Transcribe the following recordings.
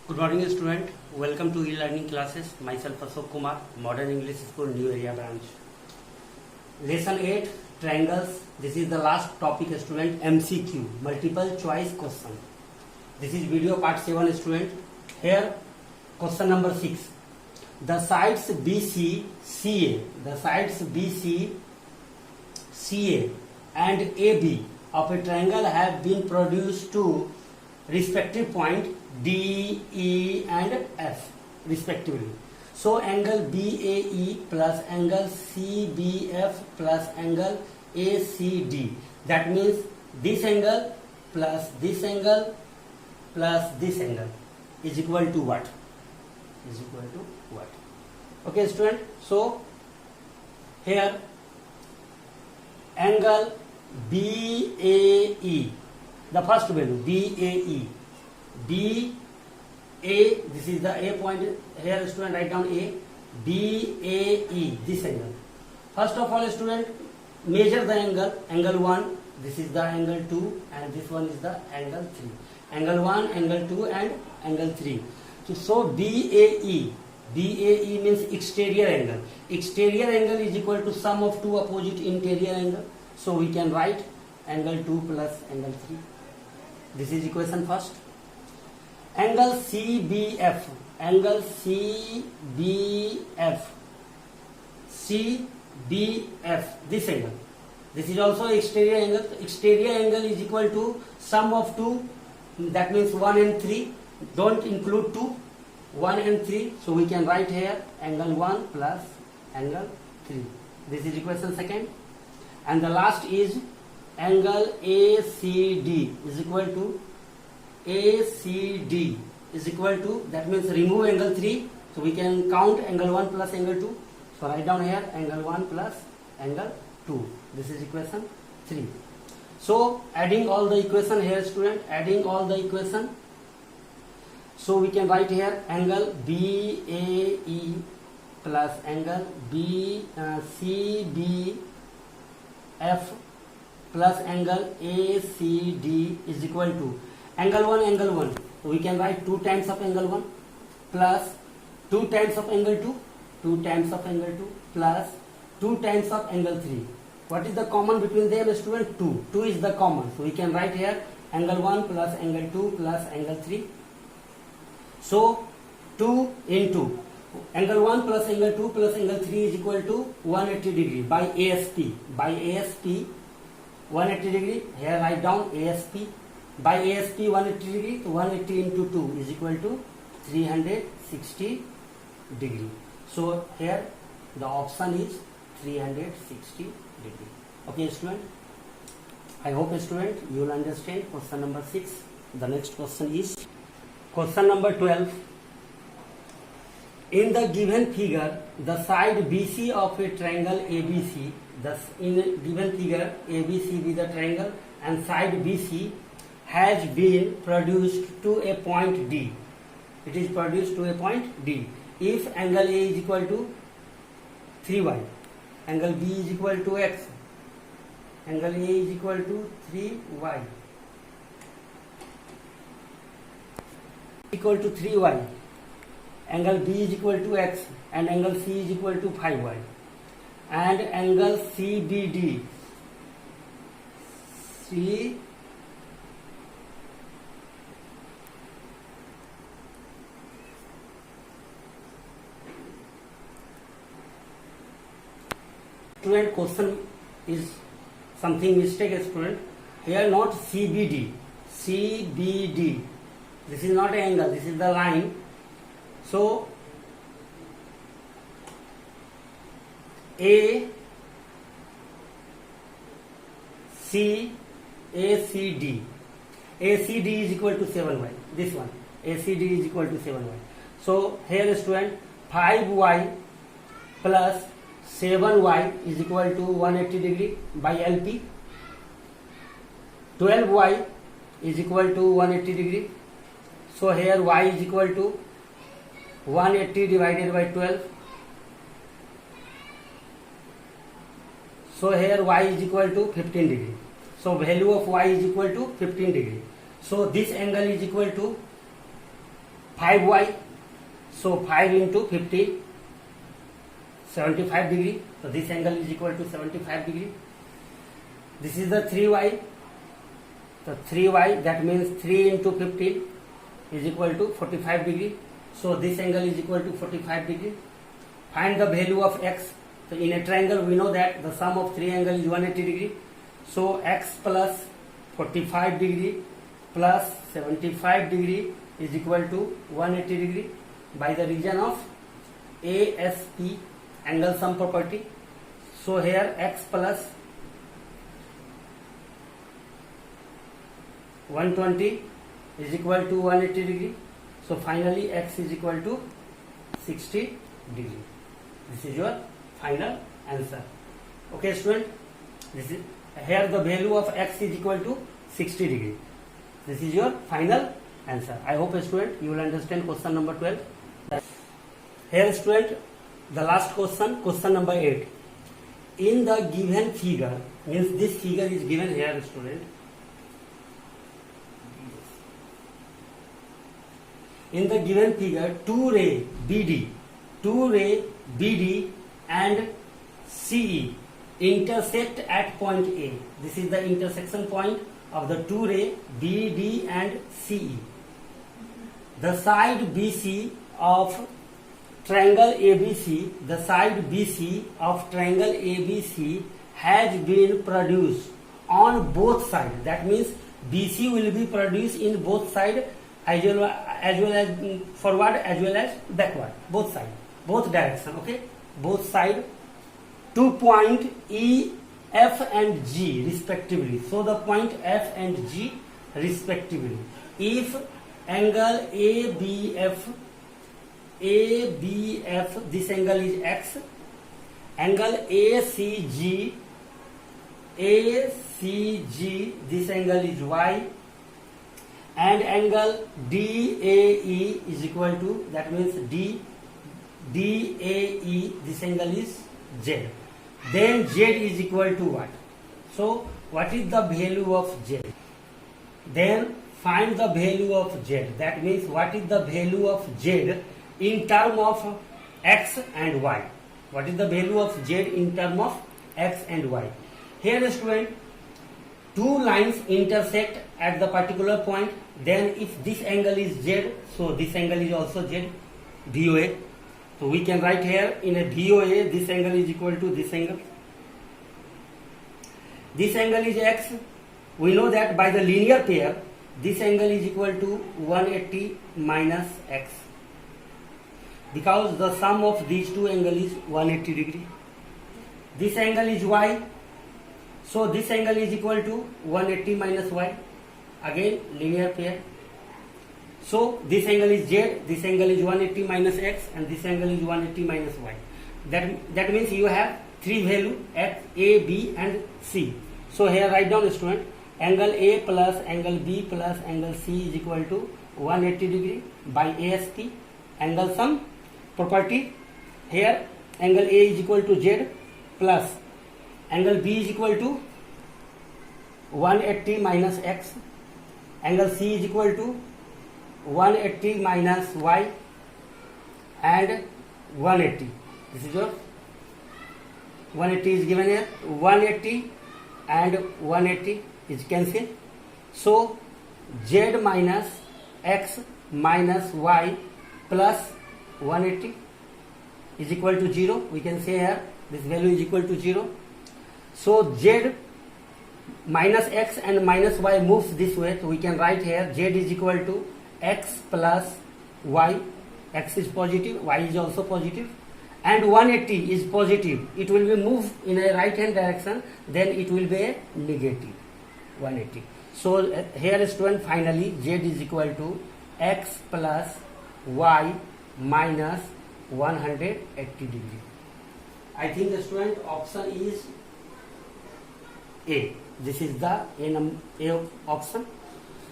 Good morning, student. Welcome to e-learning classes. Myself Ashok Kumar, Modern English School, New Area Branch. Lesson 8, Triangles. This is the last topic, student. MCQ, multiple choice question. This is video part 7, student. Here, question number 6. The sides BC, CA and AB of a triangle have been produced to respective point D, E and F respectively. So angle BAE plus angle CBF plus angle ACD. That means this angle plus this angle plus this angle is equal to what? Is equal to what? Okay, student. So here angle BAE, the first value BAE. This is the A point. Here, student, write down A. BAE, this angle. First of all, student, measure the angle 1. This is the angle 2, and this one is the angle 3. Angle 1, angle 2, and angle 3. So BAE means exterior angle. Exterior angle is equal to sum of two opposite interior angle. So we can write angle 2 plus angle 3. This is equation first. Angle CBF, this angle. This is also exterior angle. Exterior angle is equal to sum of two, that means 1 and 3. Don't include 2, 1 and 3. So we can write here angle 1 plus angle 3. This is equation second. And the last is angle ACD is equal to that means remove angle 3, so we can count angle 1 plus angle 2. So write down here angle 1 plus angle 2. This is equation 3. So adding all the equation here, student, so we can write here angle BAE plus angle CBF plus angle ACD is equal to angle 1. So we can write 2 times of angle 1 plus 2 times of angle 2, 2 times of angle 2 plus 2 times of angle 3. What is the common between them, student? 2. 2 is the common. So we can write here angle 1 plus angle 2 plus angle 3. So 2 into angle 1 plus angle 2 plus angle 3 is equal to 180 degree by ASP. 180 degree. Here write down ASP. By ASP 180 degree, so 180 into 2 is equal to 360 degree. So here the option is 360 degree. Okay, student. I hope, student, you will understand question number 6. The next question is question number 12. In the given figure, the side BC of a triangle ABC, thus in a given figure ABC be the triangle and side BC has been produced to a point D. It is produced to a point D. If angle A is equal to 3y, angle B is equal to x, angle A is equal to 3y, equal to 3y, angle B is equal to x, and angle C is equal to 5y, and angle CBD, Student, question is something mistake, student. Here not CBD. This is not an angle, this is the line. So ACD is equal to 7y. This one ACD is equal to 7y. So here, student, 5y plus 7y is equal to 180 degree by LP. 12y is equal to 180 degree. So here y is equal to 180 divided by 12. So here y is equal to 15 degree. So value of y is equal to 15 degree. So this angle is equal to 5y. So 5 into 50, 75 degree. So this angle is equal to 75 degree. This is the 3y. So 3y, that means 3 into 15 is equal to 45 degree. So this angle is equal to 45 degree. Find the value of x. So in a triangle we know that the sum of three angles is 180 degree. So x plus 45 degree plus 75 degree is equal to 180 degree by the region of ASP, angle sum property. So here x plus 120 is equal to 180 degree. So finally x is equal to 60 degree. This is your final answer. Okay student, this is here the value of x is equal to 60 degree. This is your final answer. I hope student you will understand question number 12. Here student, the last question, question number 8. In the given figure, means this figure is given here student. In the given figure, two ray BD and CE intersect at point A. This is the intersection point of the two ray BD and CE. The side BC of triangle ABC, the side BC of triangle ABC has been produced on both sides. That means BC will be produced in both sides, as well as forward as well as backward, both sides, both direction. Okay, both sides, 2 point E, F and G respectively. So the point F and G respectively. If angle ABF, this angle is X, angle ACG, this angle is Y, and angle DAE is equal to, that means DAE, this angle is Z. Then Z is equal to what? So what is the value of Z? Then find the value of Z. That means what is the value of Z in term of X and Y? What is the value of Z in term of X and Y? Here student, two lines intersect at the particular point. Then if this angle is Z, so this angle is also Z, VOA. So we can write here in a VOA, this angle is equal to this angle. This angle is X. We know that by the linear pair, this angle is equal to 180 minus X. Because the sum of these two angles is 180 degree. This angle is Y. So this angle is equal to 180 minus Y. Again linear pair. So this angle is Z, this angle is 180 minus X, and this angle is 180 minus Y. That means you have three value X, A, B and C. So here write down student, angle A plus angle B plus angle C is equal to 180 degree by ASP, angle sum property. Here angle A is equal to Z plus angle B is equal to 180 minus X, angle C is equal to 180 minus Y and 180. This is your 180 is given here, 180 and 180 is cancelled. So Z minus X minus Y plus 180 is equal to 0. We can say here this value is equal to 0. So Z minus X and minus Y moves this way. So we can write here Z is equal to X plus Y. X is positive, Y is also positive, and 180 is positive. It will be moved in a right hand direction, then it will be a negative 180. So here student, finally Z is equal to X plus Y minus 180 degree. I think the student option is A. This is the A option.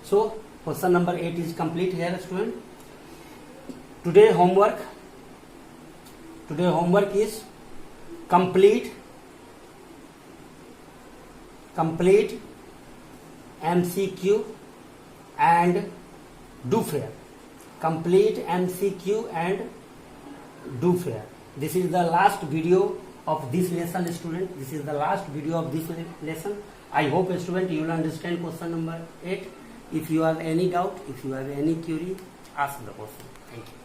So question number 8 is complete here student. Today homework is complete MCQ and do fair. complete MCQ and do fair. This is the last video of this lesson, student. This is the last video of this lesson. I hope, student, you will understand question number 8. If you have any doubt, if you have any query, ask the question. Thank you.